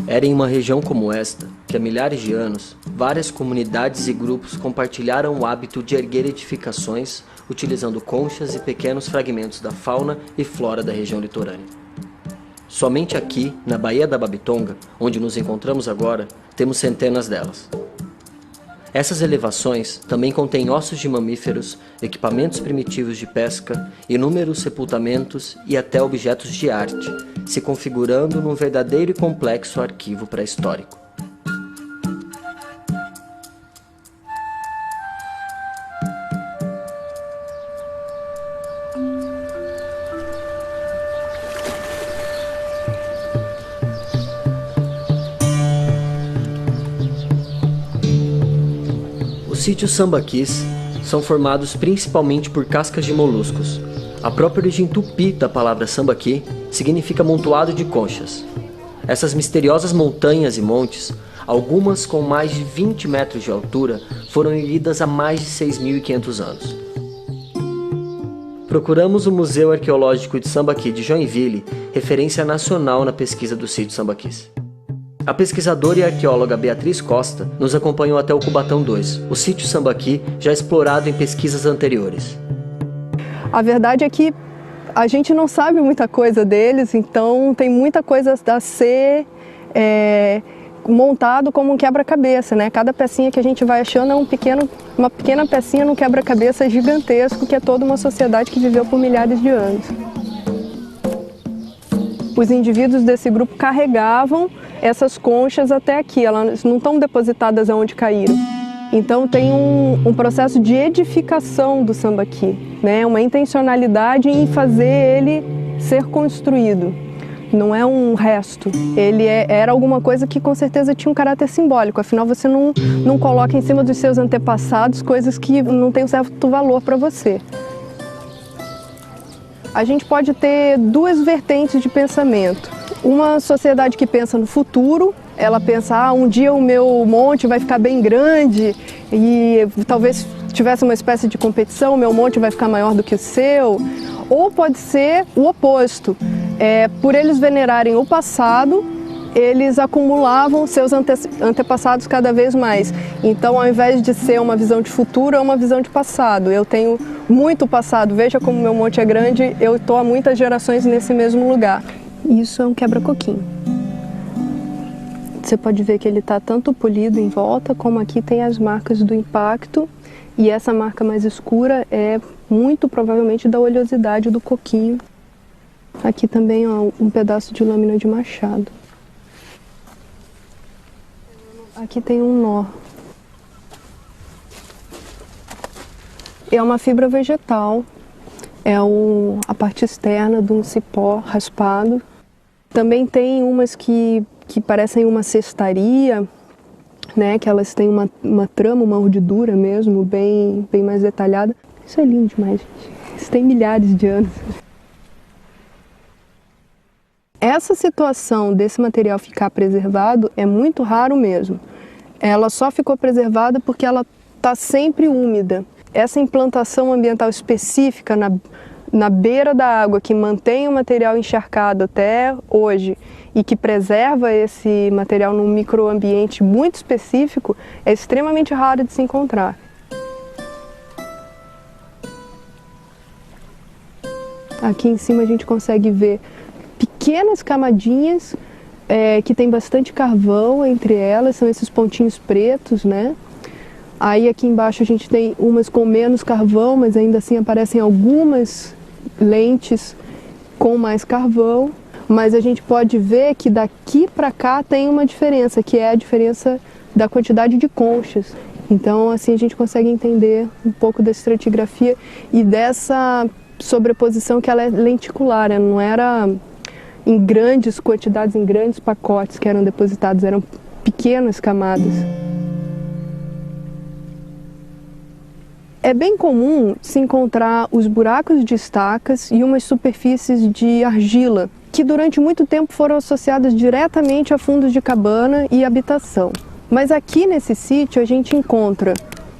Era em uma região como esta que há milhares de anos, várias comunidades e grupos compartilharam o hábito de erguer edificações utilizando conchas e pequenos fragmentos da fauna e flora da região litorânea. Somente aqui, na Baía da Babitonga, onde nos encontramos agora, temos centenas delas. Essas elevações também contêm ossos de mamíferos, equipamentos primitivos de pesca, inúmeros sepultamentos e até objetos de arte, se configurando num verdadeiro e complexo arquivo pré-histórico. Os sítios sambaquis são formados principalmente por cascas de moluscos. A própria origem tupi da palavra sambaqui significa amontoado de conchas. Essas misteriosas montanhas e montes, algumas com mais de 20 metros de altura, foram erguidas há mais de 6.500 anos. Procuramos o Museu Arqueológico de Sambaqui de Joinville, referência nacional na pesquisa dos sítios sambaquis. A pesquisadora e arqueóloga Beatriz Costa nos acompanhou até o Cubatão 2, o sítio sambaqui já explorado em pesquisas anteriores. A verdade é que a gente não sabe muita coisa deles, então tem muita coisa a ser montado como um quebra-cabeça, né? Cada pecinha que a gente vai achando é uma pequena pecinha num quebra-cabeça gigantesco, que é toda uma sociedade que viveu por milhares de anos. Os indivíduos desse grupo carregavam essas conchas até aqui, elas não estão depositadas aonde caíram. Então tem um processo de edificação do sambaqui, né? Uma intencionalidade em fazer ele ser construído. Não é um resto, era alguma coisa que com certeza tinha um caráter simbólico, afinal você não coloca em cima dos seus antepassados coisas que não têm um certo valor para você. A gente pode ter duas vertentes de pensamento. Uma sociedade que pensa no futuro, ela pensa, um dia o meu monte vai ficar bem grande e talvez tivesse uma espécie de competição, o meu monte vai ficar maior do que o seu. Ou pode ser o oposto, por eles venerarem o passado, eles acumulavam seus antepassados cada vez mais. Então, ao invés de ser uma visão de futuro, é uma visão de passado. Eu tenho muito passado, veja como meu monte é grande, eu estou há muitas gerações nesse mesmo lugar. Isso é um quebra-coquinho. Você pode ver que ele está tanto polido em volta, como aqui tem as marcas do impacto. E essa marca mais escura é muito provavelmente da oleosidade do coquinho. Aqui também, ó, um pedaço de lâmina de machado. Aqui tem um nó. É uma fibra vegetal. É a parte externa de um cipó raspado. Também tem umas que parecem uma cestaria, né? Que elas têm uma trama, uma urdidura mesmo, bem mais detalhada. Isso é lindo demais, gente. Isso tem milhares de anos. Essa situação desse material ficar preservado é muito raro mesmo. Ela só ficou preservada porque ela está sempre úmida. Essa implantação ambiental específica na beira da água, que mantém o material encharcado até hoje e que preserva esse material num microambiente muito específico, é extremamente raro de se encontrar. Aqui em cima a gente consegue ver pequenas camadinhas que tem bastante carvão entre elas, são esses pontinhos pretos, né? Aí aqui embaixo a gente tem umas com menos carvão, mas ainda assim aparecem algumas lentes com mais carvão. Mas a gente pode ver que daqui para cá tem uma diferença, que é a diferença da quantidade de conchas. Então assim a gente consegue entender um pouco da estratigrafia e dessa sobreposição que ela é lenticular, né? Não era em grandes quantidades, em grandes pacotes que eram depositados, eram pequenas camadas. É bem comum se encontrar os buracos de estacas e umas superfícies de argila, que durante muito tempo foram associadas diretamente a fundos de cabana e habitação. Mas aqui nesse sítio a gente encontra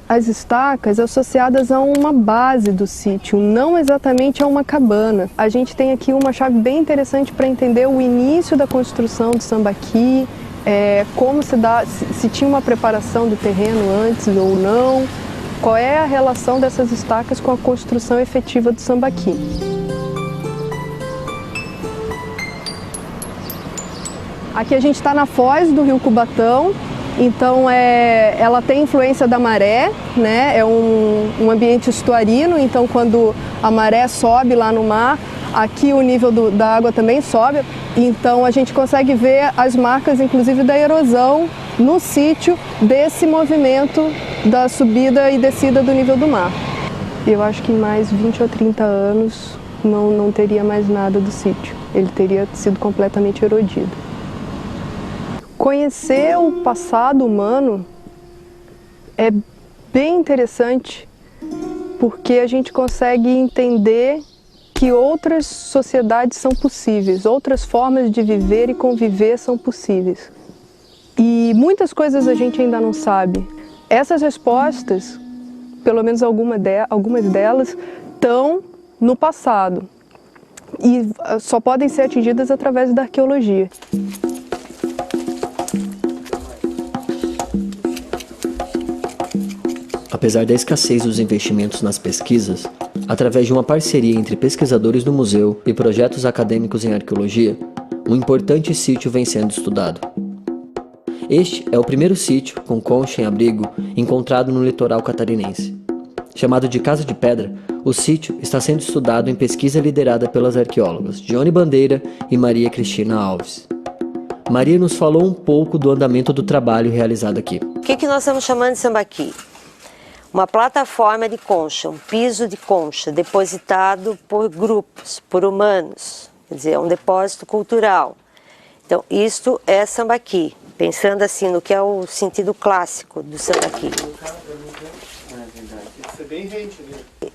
as estacas associadas a uma base do sítio, não exatamente a uma cabana. A gente tem aqui uma chave bem interessante para entender o início da construção do sambaqui, como se tinha uma preparação do terreno antes ou não, qual é a relação dessas estacas com a construção efetiva do sambaqui. Aqui a gente está na foz do rio Cubatão, então ela tem influência da maré, né? É um ambiente estuarino, então quando a maré sobe lá no mar, aqui o nível da água também sobe, então a gente consegue ver as marcas, inclusive, da erosão no sítio desse movimento da subida e descida do nível do mar. Eu acho que em mais 20 ou 30 anos não teria mais nada do sítio, ele teria sido completamente erodido. Conhecer o passado humano é bem interessante, porque a gente consegue entender que outras sociedades são possíveis, outras formas de viver e conviver são possíveis. E muitas coisas a gente ainda não sabe. Essas respostas, pelo menos algumas delas, estão no passado e só podem ser atingidas através da arqueologia. Apesar da escassez dos investimentos nas pesquisas, através de uma parceria entre pesquisadores do museu e projetos acadêmicos em arqueologia, um importante sítio vem sendo estudado. Este é o primeiro sítio com concha em abrigo encontrado no litoral catarinense. Chamado de Casa de Pedra, o sítio está sendo estudado em pesquisa liderada pelas arqueólogas Johnny Bandeira e Maria Cristina Alves. Maria nos falou um pouco do andamento do trabalho realizado aqui. O que nós estamos chamando de sambaqui? Uma plataforma de concha, um piso de concha depositado por grupos, por humanos, quer dizer, é um depósito cultural. Então, isto é sambaqui, pensando assim no que é o sentido clássico do sambaqui.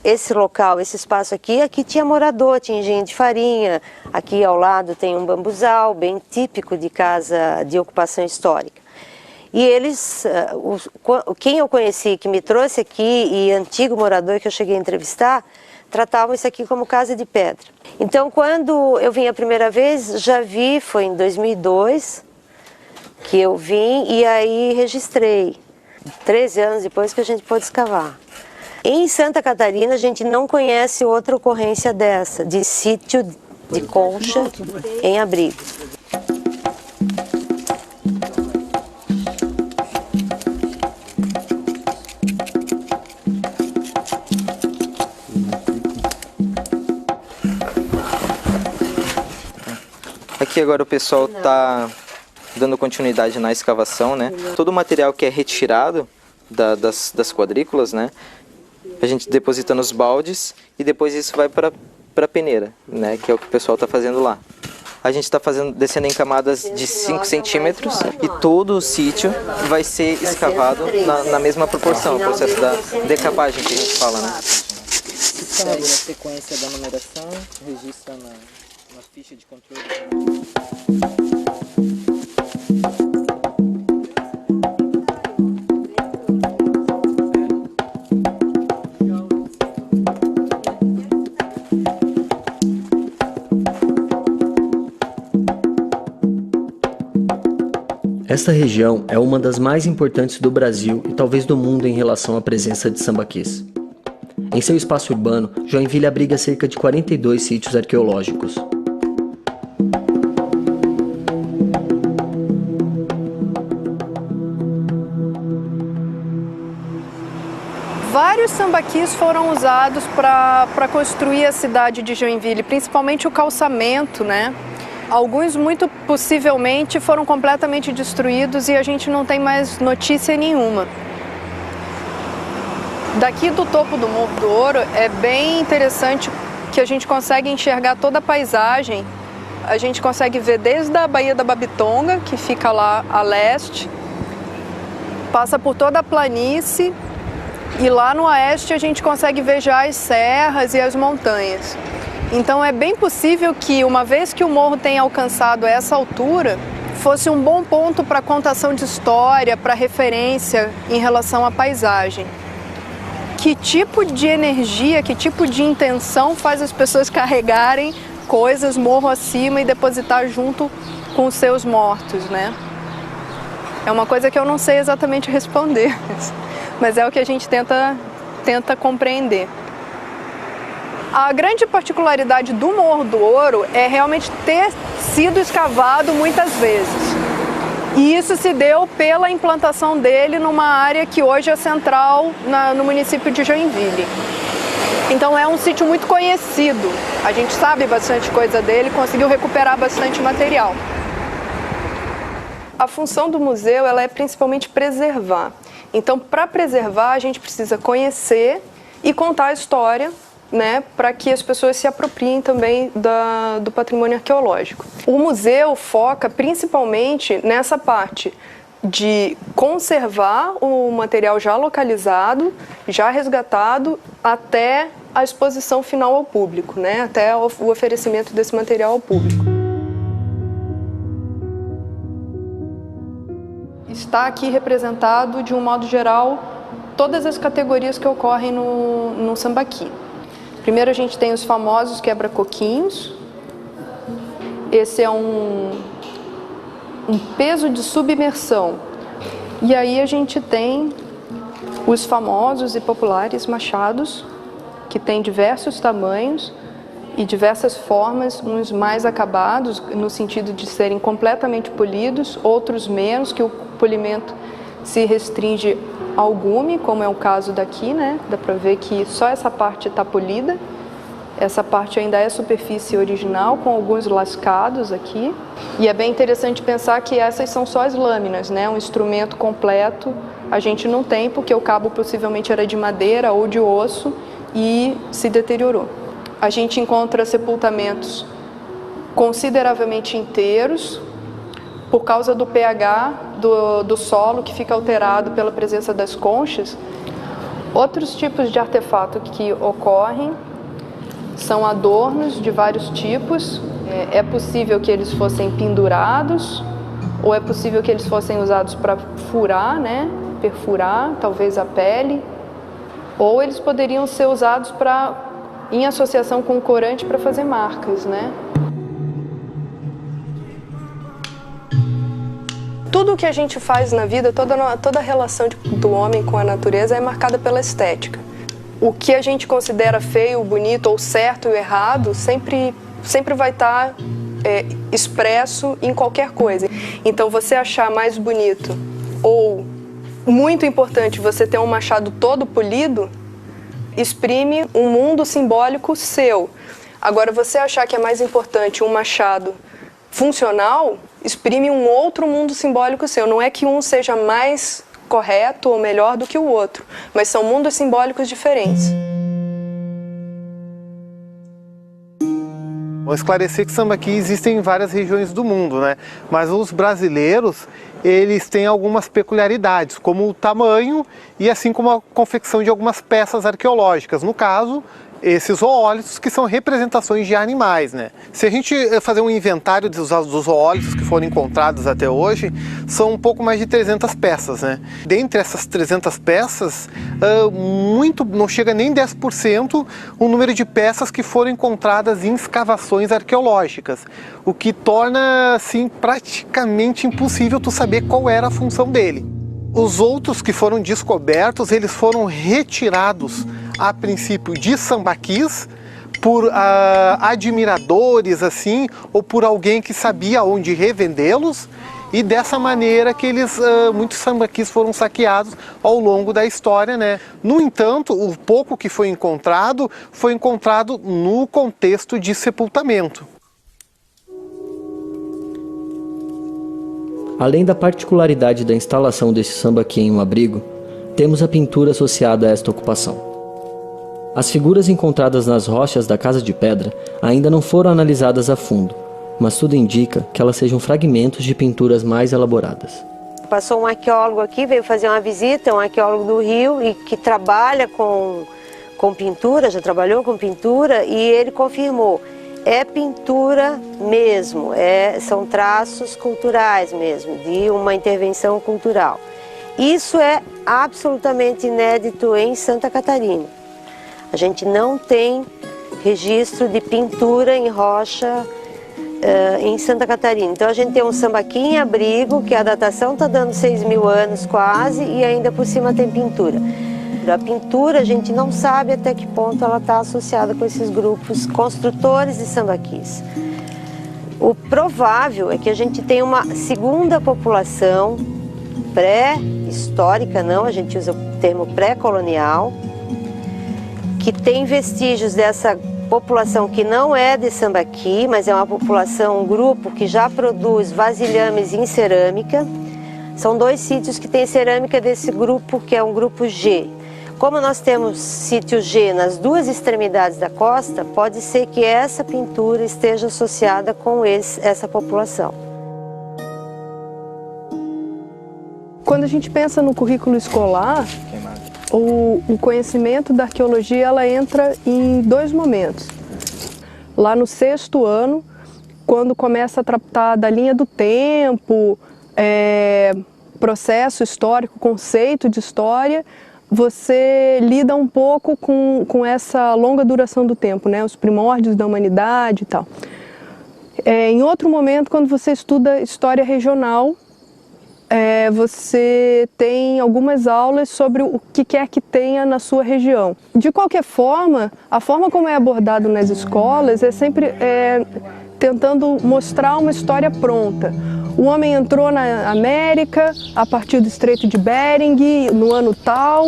Esse local, esse espaço aqui tinha morador, tinha engenho de farinha, aqui ao lado tem um bambuzal, bem típico de casa de ocupação histórica. E eles, quem eu conheci, que me trouxe aqui, e antigo morador que eu cheguei a entrevistar, tratavam isso aqui como Casa de Pedra. Então, quando eu vim a primeira vez, já vi, foi em 2002, que eu vim e aí registrei. 13 anos depois que a gente pôde escavar. Em Santa Catarina, a gente não conhece outra ocorrência dessa, de sítio de concha em abrigo. Aqui agora o pessoal está dando continuidade na escavação, né? Todo o material que é retirado das quadrículas, né? A gente deposita nos baldes e depois isso vai para a peneira, né? Que é o que o pessoal está fazendo lá. A gente está descendo em camadas de 5 centímetros e todo o sítio vai ser escavado na mesma proporção, o processo da decapagem que a gente fala, né? Segue a sequência da numeração, registra na ficha de controle. Esta região é uma das mais importantes do Brasil e talvez do mundo em relação à presença de sambaquis. Em seu espaço urbano, Joinville abriga cerca de 42 sítios arqueológicos. Vários sambaquis foram usados para construir a cidade de Joinville, principalmente o calçamento, né? Alguns, muito possivelmente, foram completamente destruídos e a gente não tem mais notícia nenhuma. Daqui do topo do Morro do Ouro é bem interessante que a gente consegue enxergar toda a paisagem. A gente consegue ver desde a Baía da Babitonga, que fica lá a leste, passa por toda a planície e lá no oeste a gente consegue ver já as serras e as montanhas. Então é bem possível que, uma vez que o morro tenha alcançado essa altura, fosse um bom ponto para contação de história, para referência em relação à paisagem. Que tipo de energia, que tipo de intenção faz as pessoas carregarem coisas morro acima e depositar junto com os seus mortos, né? É uma coisa que eu não sei exatamente responder, mas é o que a gente tenta compreender. A grande particularidade do Morro do Ouro é realmente ter sido escavado muitas vezes. E isso se deu pela implantação dele numa área que hoje é central no município de Joinville. Então é um sítio muito conhecido, a gente sabe bastante coisa dele, conseguiu recuperar bastante material. A função do museu ela é principalmente preservar. Então, para preservar, a gente precisa conhecer e contar a história, né, para que as pessoas se apropriem também do patrimônio arqueológico. O museu foca principalmente nessa parte de conservar o material já localizado, já resgatado, até a exposição final ao público, né, até o oferecimento desse material ao público. Está aqui representado, de um modo geral, todas as categorias que ocorrem no sambaqui. Primeiro a gente tem os famosos quebra-coquinhos. Esse é um peso de submersão. E aí a gente tem os famosos e populares machados, que têm diversos tamanhos e diversas formas, uns mais acabados, no sentido de serem completamente polidos, outros menos, que o polimento se restringe ao gume, como é o caso daqui, né? Dá para ver que só essa parte está polida. Essa parte ainda é superfície original, com alguns lascados aqui. E é bem interessante pensar que essas são só as lâminas, né? Um instrumento completo a gente não tem, porque o cabo possivelmente era de madeira ou de osso e se deteriorou. A gente encontra sepultamentos consideravelmente inteiros, por causa do pH do solo, que fica alterado pela presença das conchas. Outros tipos de artefato que ocorrem são adornos de vários tipos. É possível que eles fossem pendurados, ou é possível que eles fossem usados para furar, né? Perfurar, talvez a pele, ou eles poderiam ser usados em associação com corante para fazer marcas, né? Tudo que a gente faz na vida, toda a relação do homem com a natureza é marcada pela estética. O que a gente considera feio, bonito, ou certo e errado, sempre vai estar expresso em qualquer coisa. Então, você achar mais bonito, ou muito importante, você ter um machado todo polido, exprime um mundo simbólico seu. Agora, você achar que é mais importante um machado funcional, exprime um outro mundo simbólico seu. Não é que um seja mais correto ou melhor do que o outro, mas são mundos simbólicos diferentes. Vou esclarecer que sambaqui existem em várias regiões do mundo, né? Mas os brasileiros, eles têm algumas peculiaridades, como o tamanho e assim como a confecção de algumas peças arqueológicas. No caso, esses zoólitos que são representações de animais, né? Se a gente fazer um inventário dos zoólitos que foram encontrados até hoje, são um pouco mais de 300 peças, né? Dentre essas 300 peças, não chega nem 10% o número de peças que foram encontradas em escavações arqueológicas, o que torna, assim, praticamente impossível tu saber qual era a função dele. Os outros que foram descobertos, eles foram retirados a princípio de sambaquis por admiradores, assim, ou por alguém que sabia onde revendê-los, e dessa maneira que muitos sambaquis foram saqueados ao longo da história, né? No entanto, o pouco que foi encontrado no contexto de sepultamento. Além da particularidade da instalação desse sambaqui em um abrigo, temos a pintura associada a esta ocupação. As figuras encontradas nas rochas da Casa de Pedra ainda não foram analisadas a fundo, mas tudo indica que elas sejam fragmentos de pinturas mais elaboradas. Passou um arqueólogo aqui, veio fazer uma visita, um arqueólogo do Rio, e que trabalha com pintura, já trabalhou com pintura, e ele confirmou. É pintura mesmo, são traços culturais mesmo, de uma intervenção cultural. Isso é absolutamente inédito em Santa Catarina. A gente não tem registro de pintura em rocha em Santa Catarina. Então a gente tem um sambaqui em abrigo, que a datação está dando 6.000 anos quase, e ainda por cima tem pintura. A pintura a gente não sabe até que ponto ela está associada com esses grupos construtores de sambaquis. O provável é que a gente tenha uma segunda população pré-histórica, não, a gente usa o termo pré-colonial, que tem vestígios dessa população que não é de sambaqui, mas é uma população, um grupo que já produz vasilhames em cerâmica. São 2 sítios que tem cerâmica desse grupo, que é um grupo G. Como nós temos sítio G nas 2 extremidades da costa, pode ser que essa pintura esteja associada com essa população. Quando a gente pensa no currículo escolar, o conhecimento da arqueologia ela entra em 2 momentos. Lá no 6º ano, quando começa a tratar da linha do tempo, processo histórico, conceito de história, você lida um pouco com essa longa duração do tempo, né? Os primórdios da humanidade e tal. Em outro momento, quando você estuda história regional, você tem algumas aulas sobre o que quer que tenha na sua região. De qualquer forma, a forma como é abordado nas escolas é sempre tentando mostrar uma história pronta. O homem entrou na América a partir do Estreito de Bering, no ano tal,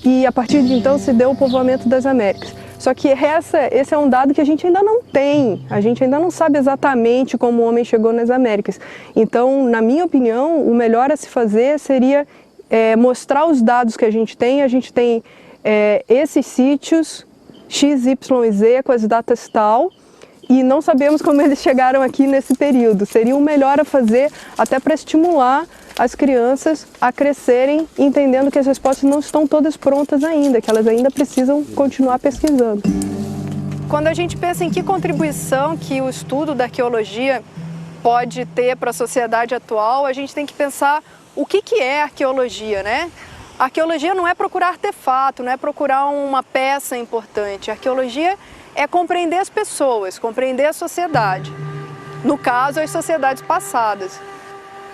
e a partir de então se deu o povoamento das Américas. Só que esse é um dado que a gente ainda não tem, a gente ainda não sabe exatamente como o homem chegou nas Américas. Então, na minha opinião, o melhor a se fazer seria mostrar os dados que a gente tem esses sítios X, Y e Z com as datas tal, e não sabemos como eles chegaram aqui nesse período. Seria o melhor a fazer até para estimular as crianças a crescerem entendendo que as respostas não estão todas prontas ainda, que elas ainda precisam continuar pesquisando. Quando a gente pensa em que contribuição que o estudo da arqueologia pode ter para a sociedade atual, a gente tem que pensar o que é arqueologia, né? A arqueologia não é procurar artefato, não é procurar uma peça importante. A arqueologia é compreender as pessoas, compreender a sociedade. No caso, as sociedades passadas.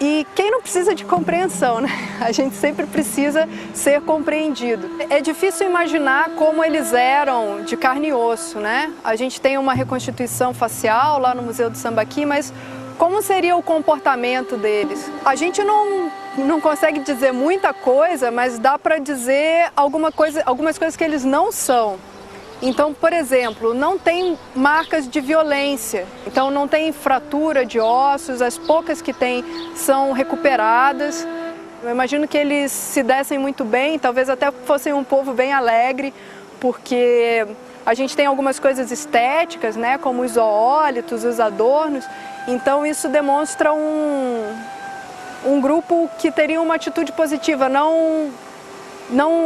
E quem não precisa de compreensão, né? A gente sempre precisa ser compreendido. É difícil imaginar como eles eram de carne e osso, né? A gente tem uma reconstituição facial lá no Museu do Sambaqui, mas como seria o comportamento deles? A gente não consegue dizer muita coisa, mas dá para dizer algumas coisas que eles não são. Então, por exemplo, não tem marcas de violência, então não tem fratura de ossos, as poucas que tem são recuperadas. Eu imagino que eles se dessem muito bem, talvez até fossem um povo bem alegre, porque a gente tem algumas coisas estéticas, né, como os zoólitos, os adornos, então isso demonstra um grupo que teria uma atitude positiva, não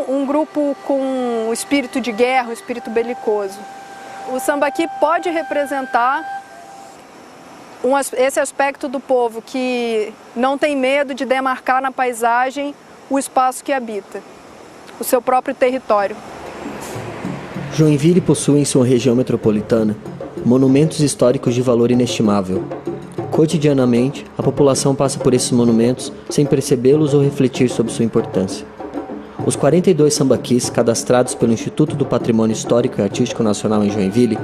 um grupo com o espírito de guerra, o espírito belicoso. O sambaqui pode representar esse aspecto do povo que não tem medo de demarcar na paisagem o espaço que habita, o seu próprio território. Joinville possui em sua região metropolitana monumentos históricos de valor inestimável. Cotidianamente, a população passa por esses monumentos sem percebê-los ou refletir sobre sua importância. Os 42 sambaquis cadastrados pelo Instituto do Patrimônio Histórico e Artístico Nacional em Joinville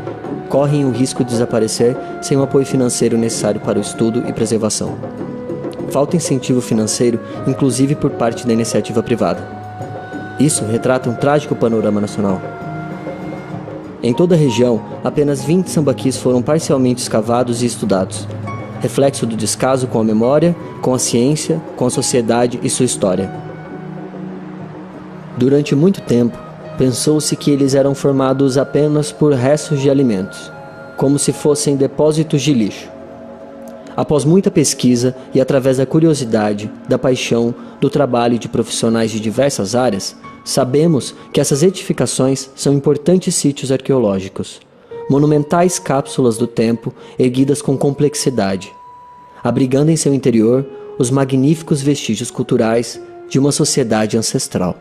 correm o risco de desaparecer sem o apoio financeiro necessário para o estudo e preservação. Falta incentivo financeiro, inclusive por parte da iniciativa privada. Isso retrata um trágico panorama nacional. Em toda a região, apenas 20 sambaquis foram parcialmente escavados e estudados, reflexo do descaso com a memória, com a ciência, com a sociedade e sua história. Durante muito tempo, pensou-se que eles eram formados apenas por restos de alimentos, como se fossem depósitos de lixo. Após muita pesquisa e através da curiosidade, da paixão, do trabalho de profissionais de diversas áreas, sabemos que essas edificações são importantes sítios arqueológicos, monumentais cápsulas do tempo erguidas com complexidade, abrigando em seu interior os magníficos vestígios culturais de uma sociedade ancestral.